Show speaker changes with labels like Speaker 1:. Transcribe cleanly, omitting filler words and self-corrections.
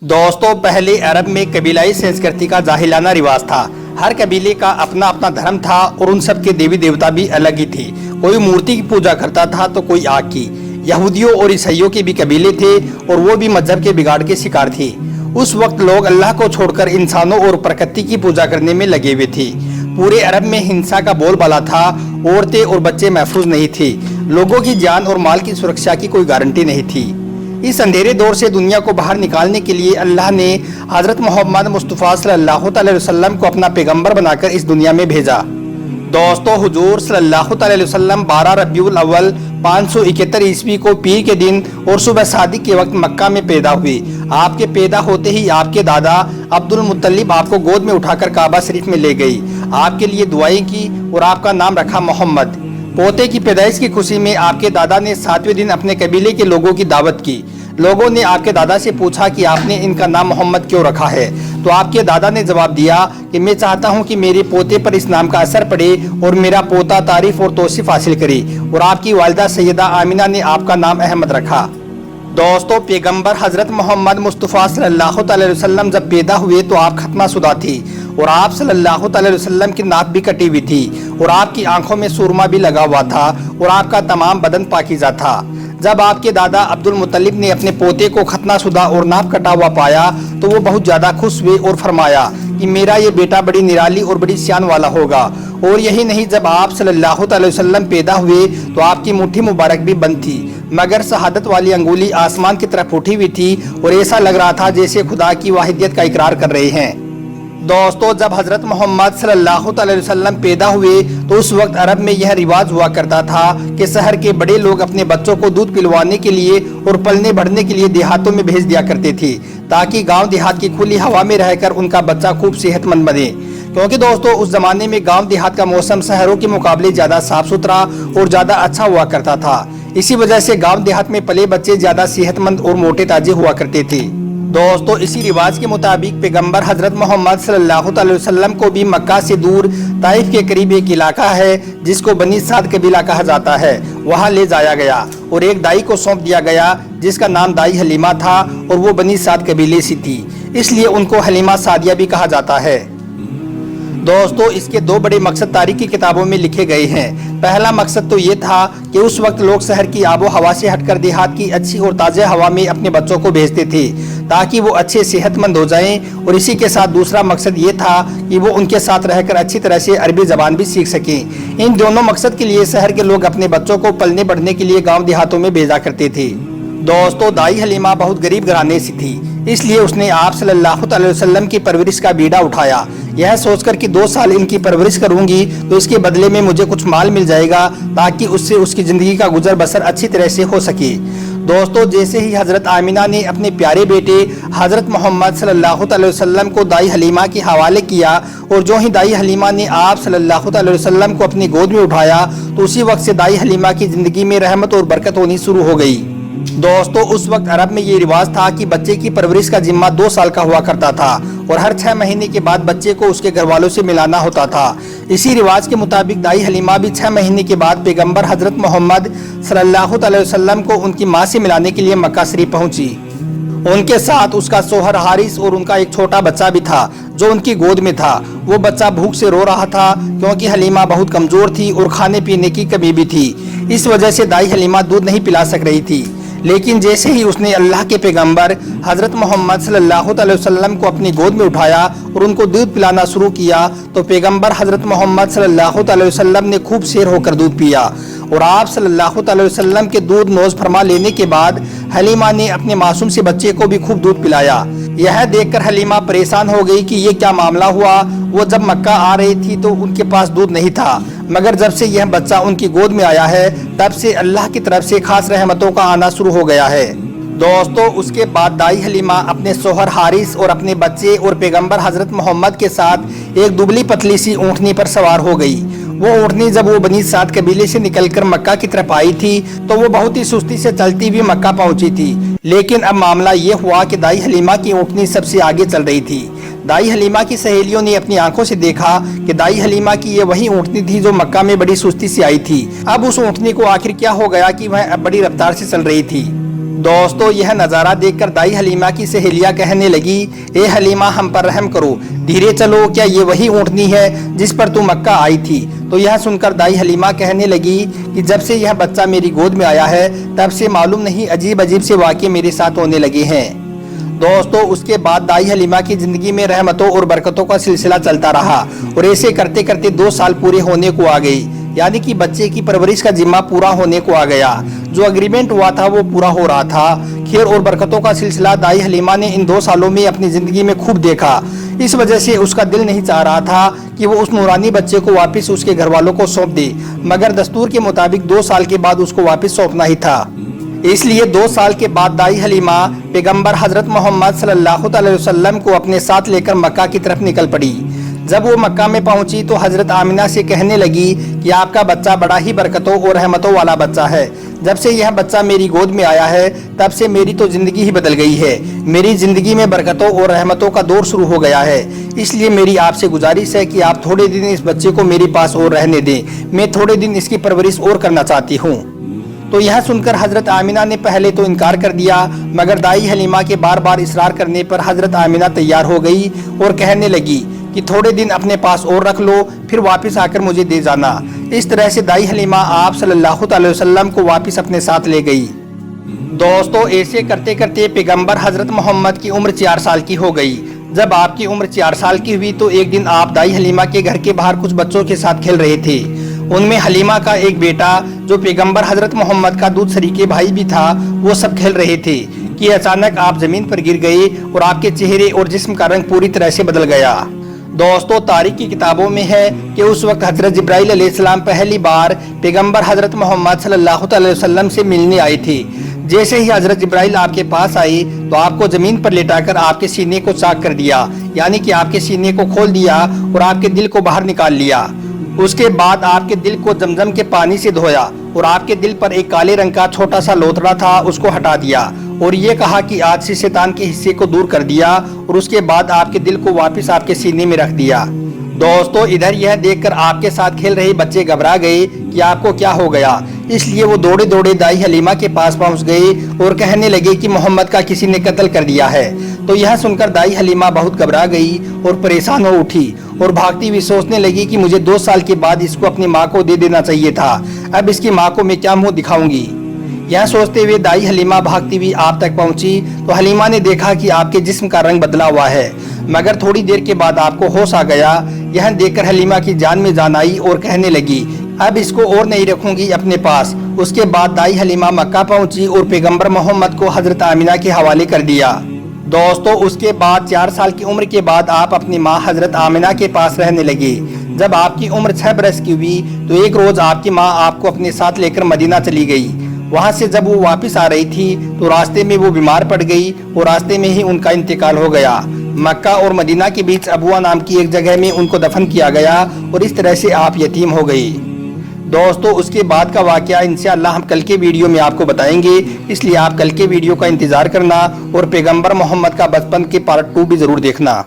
Speaker 1: दोस्तों, पहले अरब में कबीलाई संस्कृति का जाहिलाना रिवाज था। हर कबीले का अपना अपना धर्म था और उन सब के देवी देवता भी अलग ही थे। कोई मूर्ति की पूजा करता था तो कोई आग की। यहूदियों और ईसाइयों के भी कबीले थे और वो भी मजहब के बिगाड़ के शिकार थे। उस वक्त लोग अल्लाह को छोड़कर इंसानों और प्रकृति की पूजा करने में लगे हुए थे। पूरे अरब में हिंसा का बोलबाला था। औरतें और बच्चे महफूज नहीं थे। लोगों की जान और माल की सुरक्षा की कोई गारंटी नहीं थी। इस अंधेरे दौर से दुनिया को बाहर निकालने के लिए अल्लाह ने हजरत मोहम्मद मुस्तफ़ा सल्लल्लाहु अलैहि वसल्लम को अपना पैगंबर बनाकर इस दुनिया में भेजा। दोस्तों, हुजूर सल्लल्लाहु अलैहि वसल्लम 12 रबीउल अव्वल 571 ईस्वी को पीर के दिन और सुबह सादिक के वक्त मक्का में पैदा हुए। आपके पैदा होते ही आपके दादा अब्दुल मुत्तलिब आपको गोद में उठाकर काबा शरीफ में ले गई, आपके लिए दुआएं की और आपका नाम रखा मोहम्मद। पोते की पैदाइश की खुशी में आपके दादा ने 7वें दिन अपने कबीले के लोगों की दावत की। लोगों ने आपके दादा से पूछा कि आपने इनका नाम मोहम्मद क्यों रखा है, तो आपके दादा ने जवाब दिया कि मैं चाहता हूं कि मेरे पोते पर इस नाम का असर पड़े और मेरा पोता तारीफ और तौसीफ हासिल करे। और आपकी वालिदा सैयदा आमिना ने आपका नाम अहमद रखा। दोस्तों, पैगंबर हजरत मोहम्मद मुस्तफ़ा सल्लल्लाहु अलैहि वसल्लम जब पैदा हुए तो आप खत्माशुदा थी और आप सल्लल्लाहु अलैहि वसल्लम की नाक भी कटी हुई थी और आपकी आंखों में सुरमा भी लगा हुआ था और आपका तमाम बदन पाकीज़ा था। जब आपके दादा अब्दुल मुत्तलिब ने अपने पोते को खतनाशुदा और नाक कटा हुआ पाया तो वो बहुत ज़्यादा खुश हुए और फरमाया कि मेरा ये बेटा बड़ी निराली और बड़ी शान वाला होगा। और यही नहीं, जब आप सल्लल्लाहु अलैहि वसल्लम पैदा हुए तो आपकी मुट्ठी मुबारक भी बंद थी, मगर शहादत वाली अंगुली आसमान की तरफ उठी हुई थी और ऐसा लग रहा था जैसे खुदा की वाहिदियत का इकरार कर रहे हैं। दोस्तों, जब हजरत मोहम्मद सल्लल्लाहु अलैहि वसल्लम पैदा हुए तो उस वक्त अरब में यह रिवाज हुआ करता था कि शहर के बड़े लोग अपने बच्चों को दूध पिलवाने के लिए और पलने बढ़ने के लिए देहातों में भेज दिया करते थे, ताकि गांव देहात की खुली हवा में रहकर उनका बच्चा खूब सेहतमंद बने। क्योंकि दोस्तों, उस जमाने में गांव देहात का मौसम शहरों के मुकाबले ज्यादा साफ सुथरा और ज्यादा अच्छा हुआ करता था। इसी वजह से गांव देहात में पले बच्चे ज्यादा सेहतमंद और मोटे ताजे हुआ करते थे। दोस्तों, इसी रिवाज के मुताबिक पैगंबर हजरत मोहम्मद सल्लल्लाहु अलैहि वसल्लम को भी मक्का से दूर ताइफ के करीब एक इलाका है जिसको बनी साद कबीला कहा जाता है, वहां ले जाया गया और एक दाई को सौंप दिया गया जिसका नाम दाई हलीमा था और वो बनी साद कबीले से थी, इसलिए उनको हलीमा सादिया भी कहा जाता है। दोस्तों, इसके दो बड़े मकसद तारीख की किताबों में लिखे गए हैं। पहला मकसद तो ये था कि उस वक्त लोग शहर की आबो हवा से हटकर देहात की अच्छी और ताज़ा हवा में अपने बच्चों को भेजते थे ताकि वो अच्छे सेहतमंद हो जाएं, और इसी के साथ दूसरा मकसद ये था कि वो उनके साथ रहकर अच्छी तरह से अरबी ज़बान भी सीख सकें। इन दोनों मकसद के लिए शहर के लोग अपने बच्चों को पलने बढ़ने के लिए गाँव देहातों में भेजा करते थे। दोस्तों, दाई हलीमा बहुत गरीब घराने से थी, इसलिए उसने आप सल्लल्लाहु अलैहि वसल्लम की परवरिश का बीड़ा उठाया, यह सोचकर कि 2 साल इनकी परवरिश करूंगी तो इसके बदले में मुझे कुछ माल मिल जाएगा ताकि उससे उसकी ज़िंदगी का गुजर बसर अच्छी तरह से हो सके। दोस्तों, जैसे ही हज़रत आमिना ने अपने प्यारे बेटे हज़रत मोहम्मद सल्लल्लाहु अलैहि वसल्लम को दाई हलीमा के हवाले किया और जो ही दाई हलीमा ने आप सल्लल्लाहु अलैहि वसल्लम को अपनी गोद में उठाया तो उसी वक्त से दाई हलीमा की ज़िंदगी में रहमत और बरकत होनी शुरू हो गई। दोस्तों, उस वक्त अरब में ये रिवाज था कि बच्चे की परवरिश का जिम्मा 2 साल का हुआ करता था और हर 6 महीने के बाद बच्चे को उसके घर वालों से मिलाना होता था। इसी रिवाज के मुताबिक दाई हलीमा भी 6 महीने के बाद पैगंबर हजरत मोहम्मद सल्लल्लाहु अलैहि वसल्लम को उनकी माँ से मिलाने के लिए मक्का शरीफ पहुंची। उनके साथ उसका सोहर हारिस और उनका एक छोटा बच्चा भी था जो उनकी गोद में था। वो बच्चा भूख से रो रहा था क्योंकि हलीमा बहुत कमजोर थी और खाने पीने की कमी भी थी। इस वजह से दाई हलीमा दूध नहीं पिला सक रही थी। लेकिन जैसे ही उसने अल्लाह के पैगंबर हजरत मोहम्मद सल्लल्लाहु अलैहि वसल्लम को अपनी गोद में उठाया और उनको दूध पिलाना शुरू किया तो पैगंबर हजरत मोहम्मद सल्लल्लाहु अलैहि वसल्लम ने खूब शेर होकर दूध पिया और आप सल्लल्लाहु अलैहि वसल्लम के दूध नोज फरमा लेने के बाद हलीमा ने अपने मासूम से बच्चे को भी खूब दूध पिलाया। यह देखकर हलीमा परेशान हो गई कि ये क्या मामला हुआ। वो जब मक्का आ रही थी तो उनके पास दूध नहीं था, मगर जब से यह बच्चा उनकी गोद में आया है तब से अल्लाह की तरफ से खास रहमतों का आना शुरू हो गया है। दोस्तों, उसके बाद दाई हलीमा अपने सोहर हारिस और अपने बच्चे और पैगंबर हजरत मोहम्मद के साथ एक दुबली पतली सी ऊँटनी पर सवार हो गई। वो ऊँटनी जब वो बनी साद कबीले से निकलकर मक्का की तरफ आई थी तो वो बहुत ही सुस्ती से चलती हुई मक्का पहुंची थी। लेकिन अब मामला ये हुआ कि दाई हलीमा की ऊँटनी सबसे आगे चल रही थी। दाई हलीमा की सहेलियों ने अपनी आंखों से देखा कि दाई हलीमा की ये वही ऊँटनी थी जो मक्का में बड़ी सुस्ती से आई थी। अब उस ऊँटनी को आखिर क्या हो गया कि वह अब बड़ी रफ्तार से चल रही थी। दोस्तों यह नज़ारा देखकर दाई हलीमा की सहेलियां कहने लगी, ए हलीमा हम पर रहम करो, धीरे चलो, क्या ये वही ऊँटनी है जिस पर तू मक्का आई थी। तो यह सुनकर दाई हलीमा कहने लगी कि जब से यह बच्चा मेरी गोद में आया है तब से मालूम नहीं अजीब अजीब से वाक़े मेरे साथ होने लगे हैं। दोस्तों उसके बाद दाई हलीमा की जिंदगी में रहमतों और बरकतों का सिलसिला चलता रहा और ऐसे करते करते 2 साल पूरे होने को आ गई, यानी कि बच्चे की परवरिश का जिम्मा पूरा होने को आ गया। जो एग्रीमेंट हुआ था वो पूरा हो रहा था। खैर और बरकतों का सिलसिला दाई हलीमा ने इन 2 सालों में अपनी जिंदगी में खूब देखा। इस वजह से उसका दिल नहीं चाह रहा था कि वो उस नूरानी बच्चे को वापस उसके घर वालों को सौंप दे, मगर दस्तूर के मुताबिक 2 साल के बाद उसको वापस सौंपना ही था। इसलिए 2 साल के बाद दाई हलीमा पैगंबर हजरत मोहम्मद सल्लल्लाहु अलैहि वसल्लम को अपने साथ लेकर मक्का की तरफ निकल पड़ी। जब वो मक्का में पहुंची तो हजरत आमिना से कहने लगी कि आपका बच्चा बड़ा ही बरकतों और रहमतों वाला बच्चा है। जब से यह बच्चा मेरी गोद में आया है तब से मेरी तो जिंदगी ही बदल गई है। मेरी जिंदगी में बरकतों और रहमतों का दौर शुरू हो गया है। इसलिए मेरी आपसे गुजारिश है कि आप थोड़े दिन इस बच्चे को मेरे पास और रहने दें। मैं थोड़े दिन इसकी परवरिश और करना चाहती हूँ। तो यह सुनकर हजरत आमिना ने पहले तो इनकार कर दिया, मगर दाई हलीमा के बार बार इसरार करने पर हजरत आमिना तैयार हो गई और कहने लगी कि थोड़े दिन अपने पास और रख लो, फिर वापस आकर मुझे दे जाना। इस तरह से दाई हलीमा आप सल्लल्लाहु अलैहि वसल्लम को वापस अपने साथ ले गई। दोस्तों ऐसे करते करते पैगंबर हजरत मोहम्मद की उम्र 4 साल की हो गई। जब आपकी उम्र 4 साल की हुई तो एक दिन आप दाई हलीमा के घर के बाहर कुछ बच्चों के साथ खेल रहे थे। उनमें हलीमा का एक बेटा जो पैगंबर हजरत मोहम्मद का दूध शरीके भाई भी था, वो सब खेल रहे थे कि अचानक आप जमीन पर गिर गए और आपके चेहरे और जिस्म का रंग पूरी तरह से बदल गया। दोस्तों तारीख की किताबों में है कि उस वक्त हजरत जिब्राइल अलैहिस्सलाम पहली बार पैगंबर हजरत मोहम्मद सल्लल्लाहु अलैहि वसल्लम से मिलने आए थे। जैसे ही हजरत जिब्राइल आपके पास आए तो आपको जमीन पर लेटाकर आपके सीने को चाक कर दिया, यानी कि आपके सीने को खोल दिया और आपके दिल को बाहर निकाल लिया। उसके बाद आपके दिल को जमजम के पानी से धोया और आपके दिल पर एक काले रंग का छोटा सा लोथड़ा था, उसको हटा दिया और ये कहा कि आज से शैतान के हिस्से को दूर कर दिया और उसके बाद आपके दिल को वापस आपके सीने में रख दिया। दोस्तों इधर यह देखकर आपके साथ खेल रहे बच्चे घबरा गए कि आपको क्या हो गया। इसलिए वो दौड़े दौड़े दाई हलीमा के पास पहुंच गए और कहने लगे कि मोहम्मद का किसी ने कत्ल कर दिया है। तो यह सुनकर दाई हलीमा बहुत घबरा गई और परेशान हो उठी और भागती हुई सोचने लगी कि मुझे 2 साल के बाद इसको अपनी माँ को दे देना चाहिए था। अब इसकी माँ को मैं क्या मुंह दिखाऊंगी। यह सोचते हुए दाई हलीमा भागती हुई आप तक पहुंची तो हलीमा ने देखा कि आपके जिस्म का रंग बदला हुआ है, मगर थोड़ी देर के बाद आपको होश आ गया। यह देखकर हलीमा की जान में जान आई और कहने लगी अब इसको और नहीं रखूंगी अपने पास। उसके बाद दाई हलीमा मक्का पहुंची और पैगंबर मोहम्मद को हजरत आमिना के हवाले कर दिया। दोस्तों उसके बाद 4 साल की उम्र के बाद आप अपनी माँ हजरत आमिना के पास रहने लगे। जब आपकी उम्र 6 बरस की हुई तो एक रोज आपकी माँ आपको अपने साथ लेकर मदीना चली गई। वहाँ से जब वो वापस आ रही थी तो रास्ते में वो बीमार पड़ गई और रास्ते में ही उनका इंतकाल हो गया। मक्का और मदीना के बीच अबुआ नाम की एक जगह में उनको दफन किया गया और इस तरह से आप यतीम हो गई। दोस्तों उसके बाद का वाकया इंशाअल्लाह हम कल के वीडियो में आपको बताएंगे, इसलिए आप कल के वीडियो का इंतजार करना और पैगंबर मोहम्मद का बचपन के पार्ट 2 भी जरूर देखना।